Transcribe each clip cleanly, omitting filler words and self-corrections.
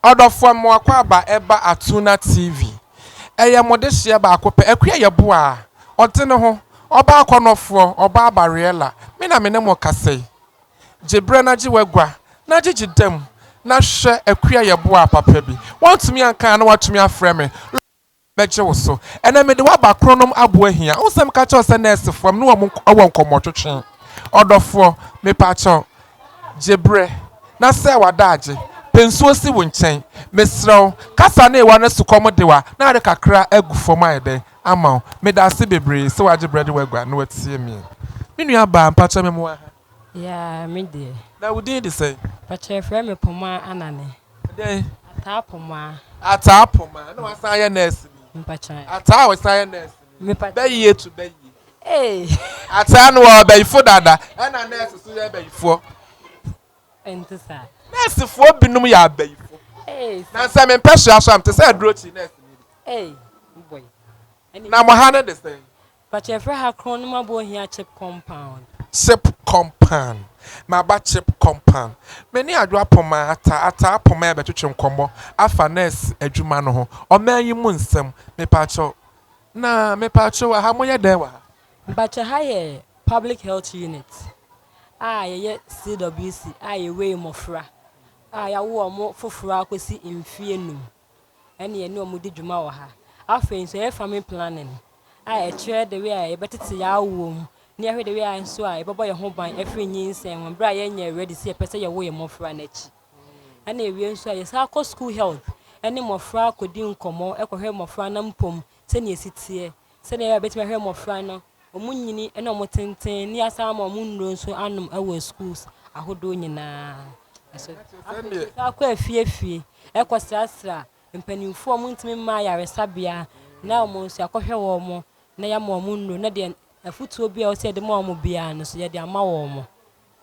Order from Wakwaba Eba ATUNA TV. Eya modeshia ba akope ekua ye boa. Ote ne ho oba akonofo oba bariela. Me na me ne mo kase. Jebre na ji wagwa na jijidem na hwe ekua ye boa papa bi. Want me anka na watumi afre me. Beje wo so. Ena me de wa ba kronom abo ahia. Usem ka che ose nurse from no wo nkomotwetwe. Odofo me pa che Jebre na se wadaje pensuo si wo nchen mesrew kasa na ewa na sukom dewa na ade kakra agufom ayede ama me da se bebre se waje bread wagwa na watie mi nua ba mpacha me mo ha ya me de na wudi de say pacha frɛ me poma anane de ata poma na wasan ye nurse bi mpacha ata wasan ye nurse me pacha bayi etu bayi ata no wa bayi fo dada na nurse so ye bayi fo entisa nurse fo binum ya bayi fo na say me pehwe aso am te say adrochi nurse ni boy na mo ha na de say pacha frɛ ha krono ma bo hia chip compound ma ba chip compound many adwa poma ata poma be twetwe nkomo afa nurse adwuma no ho o man yi mu nsem me pa cho ha mo ye den wa pacha ha ye public health unit ye CWC ye we mofra ya wo mo foforo akosi mfie num ene ye ne o mo di dwuma wo ha afen so ye family planning e chere the way e betete ya wom ne hwe the way nso bebo ye ho ban afri nyinsen won bra ye nya ready se pese ye wo ye mofra na chi ene ewie nso ye sa ko school health ene mofra kodi nkomo ekohwe mofra na mpom se ne esitie se ne ye betime hwe mofra no omunyini ene omotenten ni asa ma omunro nso anum ewo schools ahodo nyina eso akwa afie ekosasra mpanimfo omuntimi ma yaresabia na omonso akohwe wo mo na ya ma omunro na de afutuo bia o se de ma omo bia no so ye de ama wo mo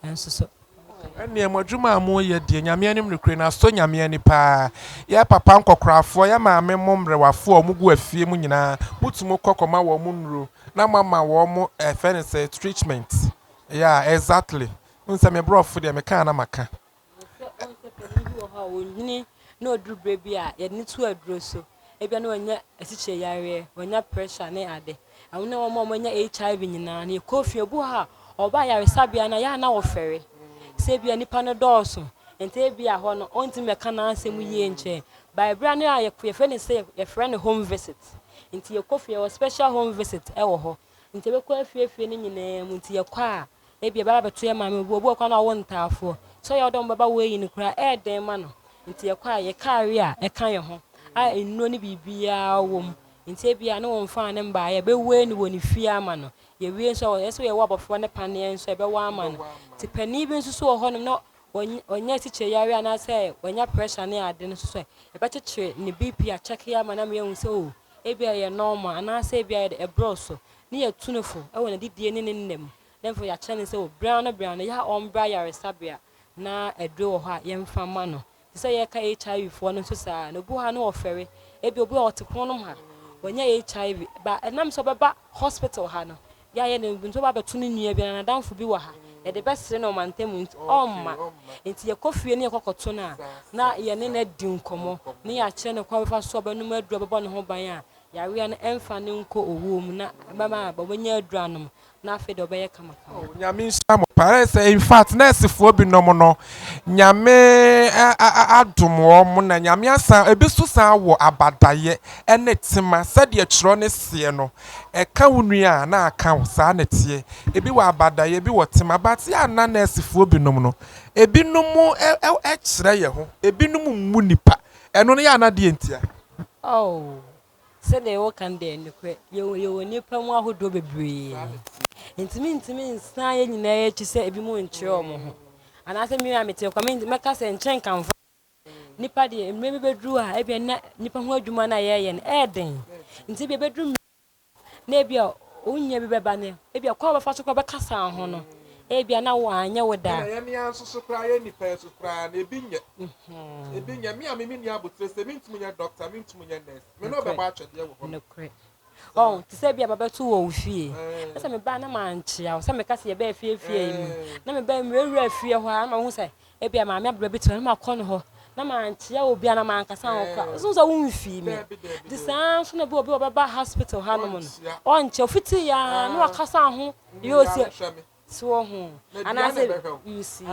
enso so ene modwuma amu ye de nyame anim rekre na so nyame ani pa ya papa nkokrafo ya maame momrewafo omugu afie mu nyina mutumu kokoma wo munro na mama wo mo fense treatment yeah exactly unse me brof de me kan na maka ni no drubre bia ye ni tu aduro so ebia no anya asiche yare onya pressure ne ade awona wo mo anya HIV nyina na kofi obu ha oba yare sabia na ya na wo fere se bia nipa no dooso ente bia ho no onti meka na asem yie nche by bra no ye fe ne se ye friend home visit enti ye kofi ye special home visit e wo ho enti be ko afie ne nyina mu enti ye kwa ebia baba beto ye mame obu kwa na wo ntafo so ye odom baba we yin kura e den ma no enti ye kwa ye kare e kan ye ho enno ni bibia wom enti ebia no won fa ne mba ye be we ni woni fie ama no ye wie so ye wo abofo ne pane nso e be wa ama no ti pani bi nso so ho no no onya tiche yare ana say onya pressure ne ade no so e be cheche ne BP a check ya ama na me hu so ebia ye normal ana say ebia ye broso ne ye tunefo e wona didie ne nnem then for ya chane say brown ya ombra yare sabia na edro wo ha ye mfa ma no ti say ye ka HIV fo no so sa no bu ha no ofere ebia obu a otepono ha onya HIV ba enam so beba hospital ha no ya ye ne nso ba beto ne nua bia na danfo bi wa ha e de besere no mantem omma enti ye kofie ne ye kokoto na ye ne na di nkomo ne ya kire ne kwa fa so ba no madura beba ne ho ban a yare na emfa ne nko owom na mama ba wonya adura no na afi de obeye kama nyame nshamo parece in fact nurse fo bi no mo no nyame adomo mo na nyame asa ebisu san wo abadaye ene tema sade akiro ne se no e ka wunua na aka wo sa na tie ebi wo abadaye ebi wo tema but ya na nurse fo bi no mo no ebi no mu e kire ye ho ebi no mu nipa eno no ya na de entia se de wo kan de nukwe ye nipa mu ahodo bebre intimi nsan ye nyina ye chi se ebi mu nkyere omo ho ana se mi amete kwa me ka se nchen kan nipa de me bedru a ebi na nipa ho adwuma na ye ye na eden nti bi bedru na ebi a onya bi beba ne ebi kwa ba fa so kwa be kasa ho no ebi na wo anya wo da ya mi anso so kra ye nipa so kra na ebi nya mi amemi ni abotre se mi ntumunya doctor mi ntumunya nurse me no be ba atwede wo ho ti se bia baba tu wo fie asa me ba na manche a asa me kase ye ba fie mu na me ba me wura fie ho a ma hu se e bia ma me abra bi to na ma kɔ no ho na manche ya obi ana mankasa ho kwa so so wonfi me de san so na bi obi obeba hospital ha no mo no onche ofiti ya na wakasa ho yo si so ho ana se you see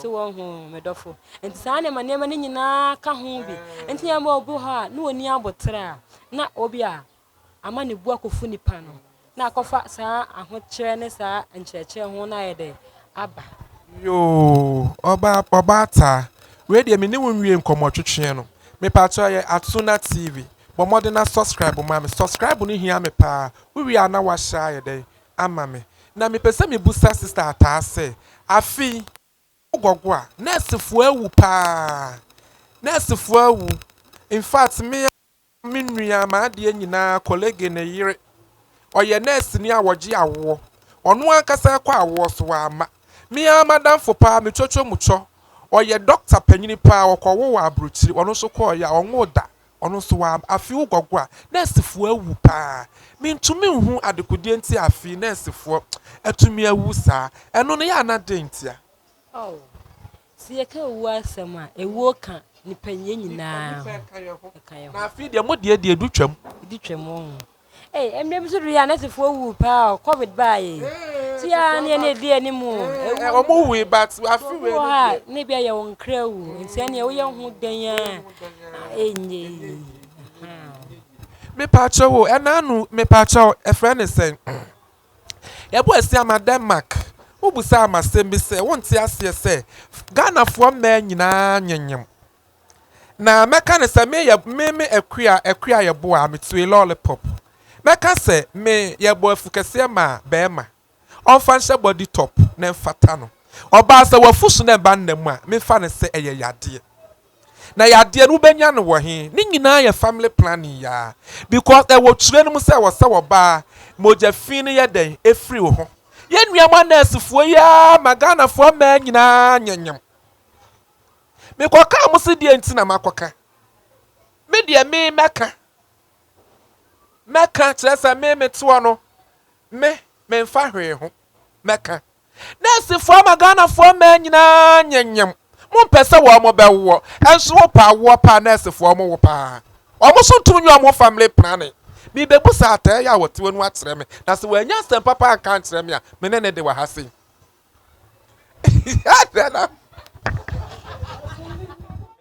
so ho medofo enti san ne manema ne nyina ka ho bi enti ya ma obi ha na oni abotra na obi a ama ne bu akofu nipa no na akofa saa ahokyere ne saa enkyerɛkyerɛ ho na yede aba yo oba ta we dey me ne wonwie nkomo twetwe no me pa cho ye ATUNA TV bo mo de na subscribe ma me subscribe no hia me pa we ana wa sha ye dey ama me na me pese me busa sister ata se afi ogogo a nurse fu awu pa nurse fu awu in fact me nua ma de nyina colleague ne yire oye nurse ni awoje awo ono akasa kwa awo so ama me madam for pa me chocho mucho oye doctor panyini pa okowo wa abrochiri ono so ko ya onwo da ono so wa afi ugogo a nurse fu awu pa me ntumi hu adekudie nti afi nurse fu atumi awu sa eno no ya na dentia oh si e ka wu asem a ewu ka ni panye nyina na afi de mo de du twam emre bi so do ya nurse fu awu pa covid bae ti ya ne di animu omo we but afi we ne bia ye won kra wu nti ene wo ye hu dan a enye me pa cho enanu me pa cho e friend say ye bo asia ma Denmark wo busa ma sem bi say won ti ase say Ghana fo ma nyina nyanyem na meka ne say me akua ye bo a me tue lollipop meka say me ye bo afukase ma bema on fanse body top na mfata no oba se wafusu na ba nnam a me fa ne se eye yade na yade no benya no wo he ni nyina ye family planning ya because e wo ture no mu se wo ba moja fin ye den efri wo ho ye nuama nurse fo ya magana fo ma nyina nyanyam me ko ka mo se die ntina makoka me die me meka tresa me to no me mfa hwe ho meka nurse fo magana fo ma nyina nyanyam mo pese wo mo be wo enso wo pa nurse fo mo wo pa o mo so tum nyu mo family planning bi be busa ata ya wote wonu akyere me na se wanya sem papa aka akyere me a me ne de wa ha sei